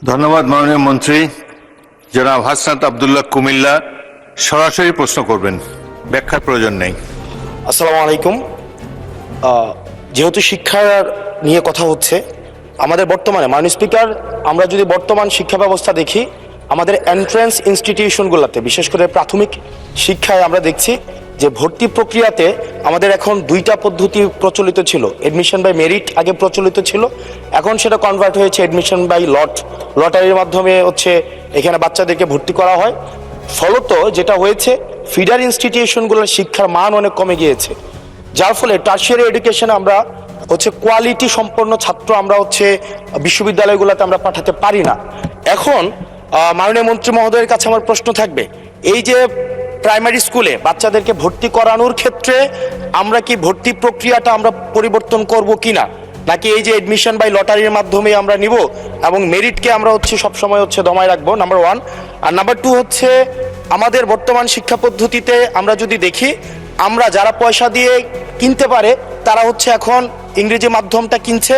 ধন্যবাদ মাননীয় মন্ত্রী। জনাব হাসনাত আব্দুল্লাহ কুমিল্লা সরাসরি প্রশ্ন করবেন, ব্যাখ্যার প্রয়োজন নেই। আসসালামু আলাইকুম। যেহেতু শিক্ষার নিয়ে কথা হচ্ছে, আমাদের বর্তমানে মাননীয় স্পিকার, আমরা যদি বর্তমান শিক্ষা ব্যবস্থা দেখি, আমাদের এন্ট্রান্স ইনস্টিটিউশনগুলোতে বিশেষ করে প্রাথমিক শিক্ষায় আমরা দেখছি যে ভর্তি প্রক্রিয়াতে আমাদের এখন দুইটা পদ্ধতি প্রচলিত ছিল। এডমিশন বাই মেরিট আগে প্রচলিত ছিল, এখন সেটা কনভার্ট হয়েছে এডমিশন বাই লটারির মাধ্যমে হচ্ছে এখানে বাচ্চাদেরকে ভর্তি করা হয়। ফলত যেটা হয়েছে, ফিডার ইনস্টিটিউশনগুলোর শিক্ষার মান অনেক কমে গিয়েছে, যার ফলে টার্সিয়ারি এডুকেশনে আমরা হচ্ছে কোয়ালিটি সম্পন্ন ছাত্র আমরা হচ্ছে বিশ্ববিদ্যালয়গুলোতে আমরা পাঠাতে পারি না। এখন মাননীয় মন্ত্রী মহোদয়ের কাছে আমার প্রশ্ন থাকবে, এই যে প্রাইমারি স্কুলে বাচ্চাদেরকে ভর্তি করানোর ক্ষেত্রে আমরা কি ভর্তি প্রক্রিয়াটা আমরা পরিবর্তন করব কিনা, নাকি এই যে এডমিশন বাই লটারির মাধ্যমে আমরা নিব এবং মেরিটকে আমরা হচ্ছে সবসময় হচ্ছে দমায় রাখবো, নাম্বার ওয়ান। আর নাম্বার টু হচ্ছে, আমাদের বর্তমান শিক্ষা পদ্ধতিতে আমরা যদি দেখি, আমরা যারা পয়সা দিয়ে কিনতে পারে তারা হচ্ছে এখন ইংরেজি মাধ্যমটা কিনছে,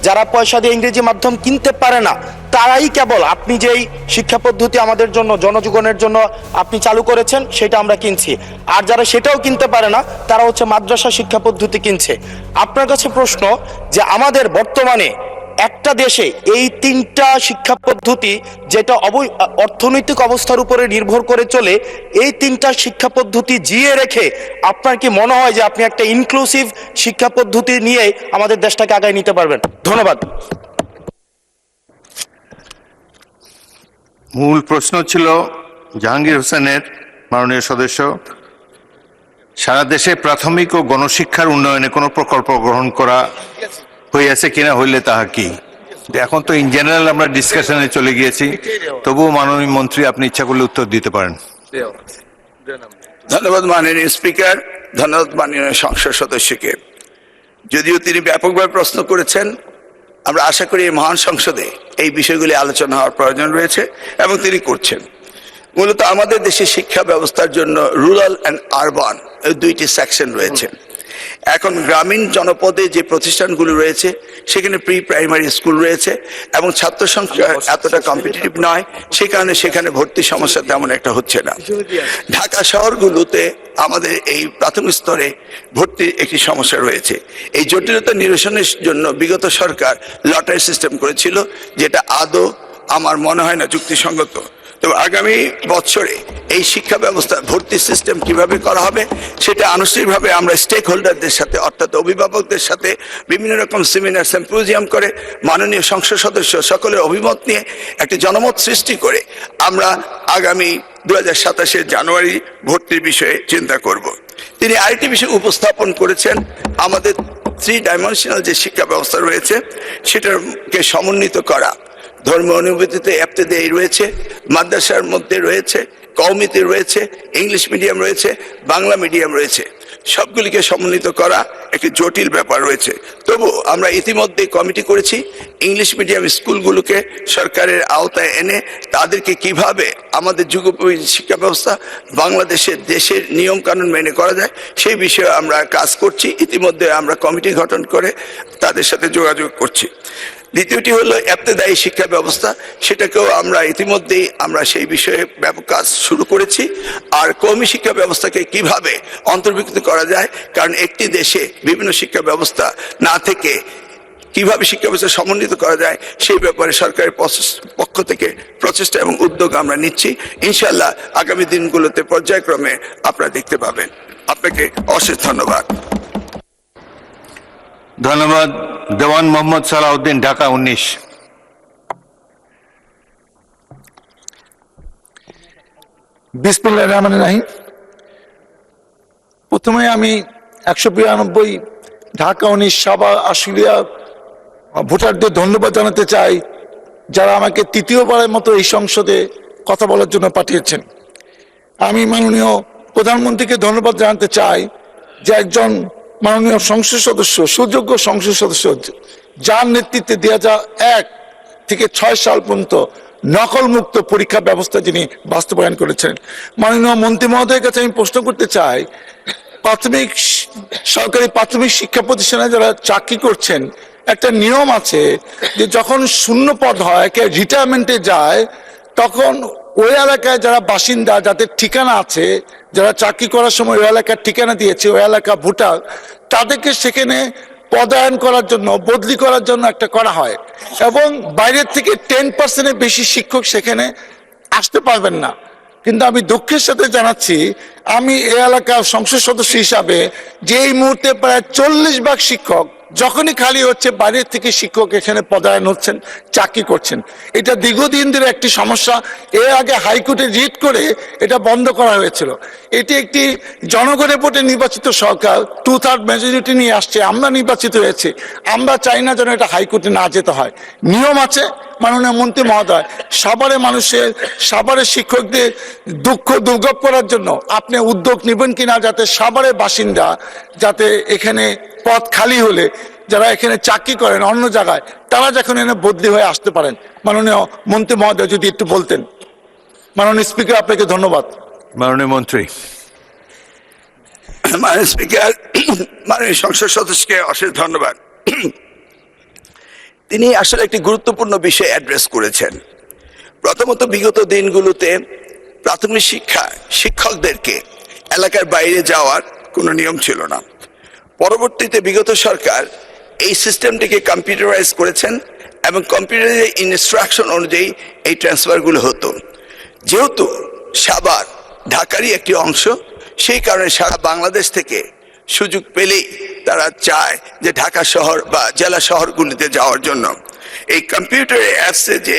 যারা পয়সা দিয়ে ইংরেজি মাধ্যম কিনতে পারে না তারাই কেবল আপনি যেই শিক্ষা পদ্ধতি আমাদের জন্য জনজীবনের জন্য আপনি চালু করেছেন সেটা আমরা কিনছি, আর যারা সেটাও কিনতে পারে না তারা হচ্ছে মাদ্রাসা শিক্ষা পদ্ধতি কিনছে। আপনার কাছে প্রশ্ন যে আমাদের বর্তমানে একটা দেশে এই তিনটা শিক্ষা পদ্ধতি যেটা অর্থনৈতিক অবস্থার উপরে নির্ভর করে চলে, এই তিনটা শিক্ষা পদ্ধতি জিয়ে রেখে আপনার কি মনে হয় যে আপনি একটা ইনক্লুসিভ শিক্ষা পদ্ধতি নিয়ে আমাদের দেশটাকে আগায় নিতে পারবেন? ধন্যবাদ। মূল প্রশ্ন ছিল জাহাঙ্গীর হোসেনের, মাননীয় সদস্য, সারা দেশে প্রাথমিক ও গণশিক্ষার উন্নয়নে কোনো প্রকল্প গ্রহণ করা হইয়াছে কিনা, হইলে তাহা কি? এখন তো ইন জেনারেল আমরা ডিসকাশনে চলে গিয়েছি, তবুও মাননীয় মন্ত্রী আপনি ইচ্ছা করলে উত্তর দিতে পারেন। ধন্যবাদ মাননীয় স্পিকার, ধন্যবাদ মাননীয় সংসদ সদস্যকে। যদিও তিনি ব্যাপকভাবে প্রশ্ন করেছেন, আমরা আশা করি এই মহান সংসদে এই বিষয়গুলি আলোচনা হওয়ার প্রয়োজন রয়েছে এবং তিনি করছেন। মূলত আমাদের দেশে শিক্ষা ব্যবস্থার জন্য রুরাল অ্যান্ড আরবান এই দুইটি সেকশন রয়েছে। এখন গ্রামীণ জনপদে যে প্রতিষ্ঠানগুলো রয়েছে সেখানে প্রি প্রাইমারি স্কুল রয়েছে এবং ছাত্র সংখ্যা এতটা কম্পিটিটিভ নয়, সে কারণে সেখানে ভর্তি সমস্যা তেমন একটা হচ্ছে না। ঢাকা শহরগুলোতে আমাদের এই প্রাথমিক স্তরে ভর্তির একটি সমস্যা রয়েছে। এই জটিলতা নিরসনের জন্য বিগত সরকার লটারি সিস্টেম করেছিল, যেটা আদৌ আমার মনে হয় না যুক্তিসঙ্গত। তো আগামী বছরে এই শিক্ষা ব্যবস্থা ভর্তি সিস্টেম কিভাবে করা হবে সেটা আনুষ্ঠানিকভাবে আমরা স্টেক হোল্ডারদের সাথে, অর্থাৎ অভিভাবকদের সাথে বিভিন্ন রকম সেমিনার সিম্পোজিয়াম করে মাননীয় সংসদ সদস্য সকলের অভিমত নিয়ে একটি জনমত সৃষ্টি করে আমরা আগামী 2027 জানুয়ারি ভর্তির বিষয়ে চিন্তা করব। তিনি আরেকটি বিষয় উপস্থাপন করেছেন, আমাদের 3 ডাইমেনশনাল যে শিক্ষা ব্যবস্থা রয়েছে সেটাকে সমন্বিত করা। ধর্ম অনুভূতিতে এফতেদায়ী রয়েছে, মাদ্রাসার মধ্যে রয়েছে, কওমিতে রয়েছে, ইংলিশ মিডিয়াম রয়েছে, বাংলা মিডিয়াম রয়েছে, সবগুলিকে সমন্বিত করা একটি জটিল ব্যাপার রয়েছে। তবু আমরা ইতিমধ্যে কমিটি করেছি ইংলিশ মিডিয়াম স্কুলগুলোকে সরকারের আওতায় এনে তাদেরকে কিভাবে আমাদের যুগোপযোগী শিক্ষা ব্যবস্থা বাংলাদেশের দেশের নিয়ম কানুন মেনে করা যায় সেই বিষয়ে আমরা কাজ করছি। ইতিমধ্যে আমরা কমিটি গঠন করে তাদের সাথে যোগাযোগ করছি। দ্বিতীয়টি হলো ইবতেদায়ী শিক্ষা ব্যবস্থা, সেটাকেও আমরা ইতিমধ্যেই আমরা সেই বিষয়ে ব্যাপক কাজ শুরু করেছি। আর কওমি শিক্ষা ব্যবস্থাকে কিভাবে অন্তর্ভুক্ত করা যায়, কারণ একটি দেশে বিভিন্ন শিক্ষা ব্যবস্থা না থেকে কিভাবে শিক্ষা ব্যবস্থা সমন্বিত করা যায় সেই ব্যাপারে সরকারের পক্ষ থেকে প্রচেষ্টা এবং উদ্যোগ আমরা নিচ্ছি। ইনশাআল্লাহ আগামী দিনগুলোতে পর্যায়ক্রমে আপনারা দেখতে পাবেন। আপনাকে অশেষ ধন্যবাদ। ধন্যবাদ। দেওয়ান মোহাম্মদ সালাউদ্দিন, ঢাকা 19। বিসমিল্লাহির রহমানির রহিম। প্রথমে আমি 192 ঢাকা 19 সাবা আশুলিয়া ভোটারদের ধন্যবাদ জানাতে চাই, যারা আমাকে তৃতীয়বারের মতো এই সংসদে কথা বলার জন্য পাঠিয়েছেন। আমি মাননীয় প্রধানমন্ত্রীকে ধন্যবাদ জানাতে চাই যে একজন মাননীয় সংসদ সদস্য, সুযোগ্য সংসদ সদস্য, যার নেতৃত্বে 2001 থেকে 6 সাল পর্যন্ত নকল মুক্ত পরীক্ষা ব্যবস্থা যিনি বাস্তবায়ন করেছেন। মাননীয় মন্ত্রী মহোদয়ের কাছে আমি প্রশ্ন করতে চাই, সরকারি প্রাথমিক শিক্ষা প্রতিষ্ঠানে যারা চাকরি করছেন একটা নিয়ম আছে যে যখন শূন্য পদ হয় কে রিটায়ারমেন্টে যায়, তখন ওই এলাকায় যারা বাসিন্দা, যাদের ঠিকানা আছে, যারা চাকরি করার সময় ওই এলাকার ঠিকানা দিয়েছে, ওই এলাকা ভোটার, তাদেরকে সেখানে পদায়ন করার জন্য, বদলি করার জন্য একটা করা হয়। এবং বাইরের থেকে 10%-এর বেশি শিক্ষক সেখানে আসতে পারবেন না। কিন্তু আমি দুঃখের সাথে জানাচ্ছি, আমি এই এলাকার সংসদ সদস্য হিসাবে যে এই মুহূর্তে প্রায় 40 ভাগ শিক্ষক যখনই খালি হচ্ছে, বাইরের থেকে শিক্ষক এখানে পদায়ন হচ্ছেন, চাকরি করছেন। এটা দীর্ঘদিন ধরে একটি সমস্যা। এর আগে হাইকোর্টে রিট করে এটা বন্ধ করা হয়েছিল। এটি একটি জনগণের ভোটে নির্বাচিত সরকার 2/3 মেজরিটি নিয়ে আসছে, আমরা নির্বাচিত হয়েছে। আমরা চাই না যেন এটা হাইকোর্টে না যেতে হয়। নিয়ম আছে, মাননীয় মন্ত্রী মহোদয়, সাভারের মানুষের, সাভারের শিক্ষকদের দুঃখ দুর্ভোগ করার জন্য আপনি উদ্যোগ নেবেন কিনা, যাতে সাভারের বাসিন্দা, যাতে এখানে পদ খালি হলে যারা এখানে চাকরি করেন অন্য জায়গায়, তারা যখন এনে বদলি হয়ে আসতে পারেন। মাননীয় মন্ত্রী মহোদয় যদি একটু বলতেন। মাননীয় স্পিকার, আপনাকে ধন্যবাদ। মাননীয় মন্ত্রী। মাননীয় স্পিকার, মাননীয় সংসদ সদস্যকে অশেষ ধন্যবাদ। তিনি আসলে একটি গুরুত্বপূর্ণ বিষয় অ্যাড্রেস করেছেন। প্রথমত, বিগত দিনগুলোতে প্রাথমিক শিক্ষকদেরকে এলাকার বাইরে যাওয়ার কোনো নিয়ম ছিল না। পরবর্তীতে বিগত সরকার এই সিস্টেমটিকে কম্পিউটারাইজ করেছেন এবং কম্পিউটারের ইনস্ট্রাকশন অনুযায়ী এই ট্রান্সফারগুলো হতো। যেহেতু সাভার ঢাকারই একটি অংশ, সেই কারণে সারা বাংলাদেশ থেকে সুযোগ পেলেই তারা চায় যে ঢাকা শহর বা জেলা শহরগুলিতে যাওয়ার জন্য। এই কম্পিউটারে অ্যাপসে যে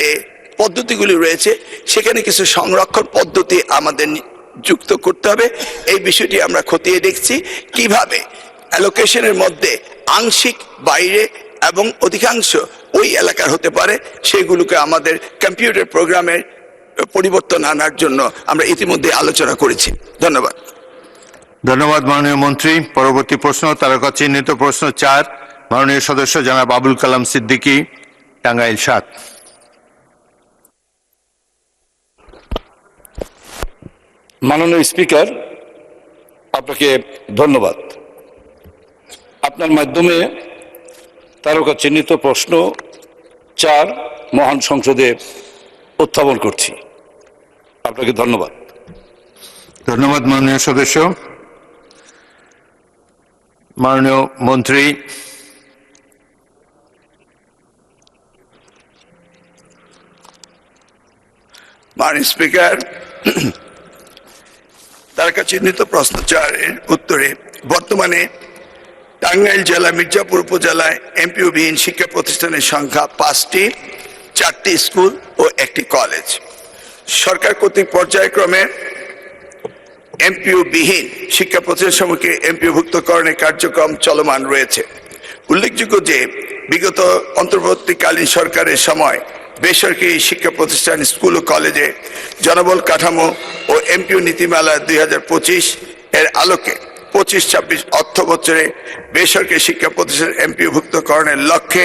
পদ্ধতিগুলি রয়েছে, সেখানে কিছু সংরক্ষণ পদ্ধতি আমাদের যুক্ত করতে হবে। এই বিষয়টি আমরা খতিয়ে দেখছি, কিভাবে অ্যালোকেশনের মধ্যে আংশিক বাইরে এবং অধিকাংশ ওই এলাকার হতে পারে, সেগুলোকে আমাদের কম্পিউটার প্রোগ্রামের পরিবর্তন আনার জন্য আমরা ইতিমধ্যে আলোচনা করেছি। ধন্যবাদ। ধন্যবাদ মাননীয় মন্ত্রী। পরবর্তী প্রশ্ন, তারকা চিহ্নিত প্রশ্ন 4, মাননীয় সদস্য জনাব আবুল কালাম সিদ্দিকী, টাঙ্গাইল 7। মাননীয় স্পিকার, আপনাকে ধন্যবাদ। আপনার মাধ্যমে তারকা চিহ্নিত প্রশ্ন 4 মহান সংসদে উত্থাপন করছি। আপনাকে ধন্যবাদ। ধন্যবাদ মাননীয় সদস্য। মাননীয় মন্ত্রী। মাননীয় স্পিকার, তারকা চিহ্নিত প্রশ্ন 4 এর উত্তরে, বর্তমানে টাঙ্গাইল জেলা মির্জাপুর উপজেলায় এমপিও বিহীন শিক্ষা প্রতিষ্ঠানের সংখ্যা 5টি, 4টি স্কুল ও 1টি কলেজ। সরকার কর্তৃক পর্যায়ক্রমে এমপিও বিহীন শিক্ষা প্রতিষ্ঠানসমূহকে এমপিওভুক্তকরণের কার্যক্রম চলমান রয়েছে। উল্লেখযোগ্য যে বিগত অন্তর্বর্তীকালীন সরকারের সময় বেসরকারি শিক্ষা প্রতিষ্ঠান, স্কুল ও কলেজে জনবল কাঠামো ও এমপিও নীতিমালা 2025 এর আলোকে 25-26 অর্থ বছরে বেসরকারি শিক্ষা প্রতিষ্ঠান এমপিওভুক্তকরণের লক্ষ্যে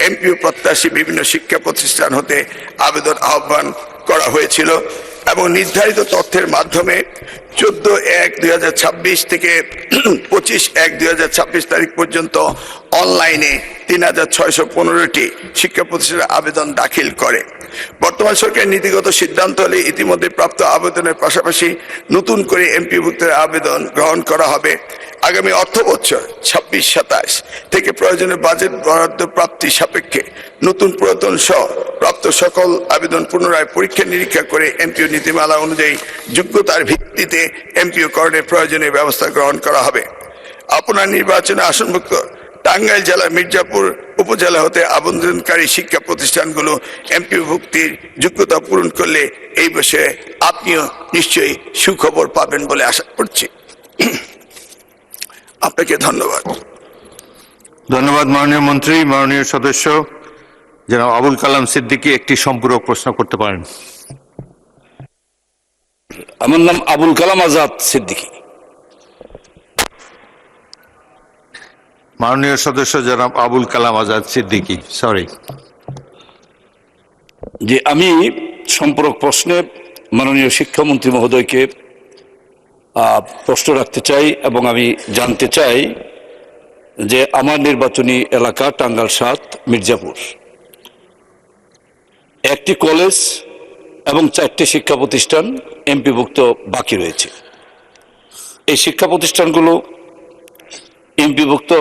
এমপিও প্রত্যাশী বিভিন্ন শিক্ষা প্রতিষ্ঠান হতে আবেদন আহ্বান করা হয়েছিল এবং নির্ধারিত তথ্যের মাধ্যমে 14/1/2026 থেকে 25/1/2026 তারিখ পর্যন্ত অনলাইনে 3615টি শিক্ষা প্রতিষ্ঠানের আবেদন দাখিল করে। বর্তমান সরকারের নীতিগত সিদ্ধান্ত হলে ইতিমধ্যে প্রাপ্ত আবেদনের পাশাপাশি নতুন করে এমপিওভুক্তের আবেদন গ্রহণ করা হবে। আগামী অর্থ বছর 26-27 থেকে প্রয়োজনীয় বাজেট বরাদ্দ প্রাপ্তি সাপেক্ষে নতুন পুরাতন সহ প্রাপ্ত সকল আবেদন পুনরায় পরীক্ষা নিরীক্ষা করে এমপিও নীতিমালা অনুযায়ী যোগ্যতার ভিত্তিতে এমপিও করণের প্রয়োজনীয় ব্যবস্থা গ্রহণ করা হবে। আপনার নির্বাচনে আসনভুক্ত টাঙ্গাইল জেলার মির্জাপুর উপজেলা হতে আবেদনকারী শিক্ষা প্রতিষ্ঠানগুলো এমপিও ভুক্তির যোগ্যতা পূরণ করলে এই বিষয়ে আপনিও নিশ্চয়ই সুখবর পাবেন বলে আশা করছি। আপনাকে ধন্যবাদ। ধন্যবাদ মাননীয় মন্ত্রী। মাননীয় সদস্য জনাব আবুল কালাম সিদ্দিকী একটি সম্পূরক প্রশ্ন করতে পারেন। আমার নাম আবুল কালাম আজাদ সিদ্দিকী। মাননীয় সদস্য জনাব আবুল কালাম আজাদ সিদ্দিকী, সরি। যে আমি সম্পূরক প্রশ্নে মাননীয় শিক্ষামন্ত্রী মহোদয়কে প্রশ্ন রাখতে চাই এবং আমি জানতে চাই যে আমার নির্বাচনী এলাকা টাঙ্গাইল ৭ মির্জাপুর, একটি কলেজ এবং 4টি শিক্ষা প্রতিষ্ঠান এমপিভুক্ত বাকি রয়েছে। এই শিক্ষা প্রতিষ্ঠানগুলো এমপিভুক্ত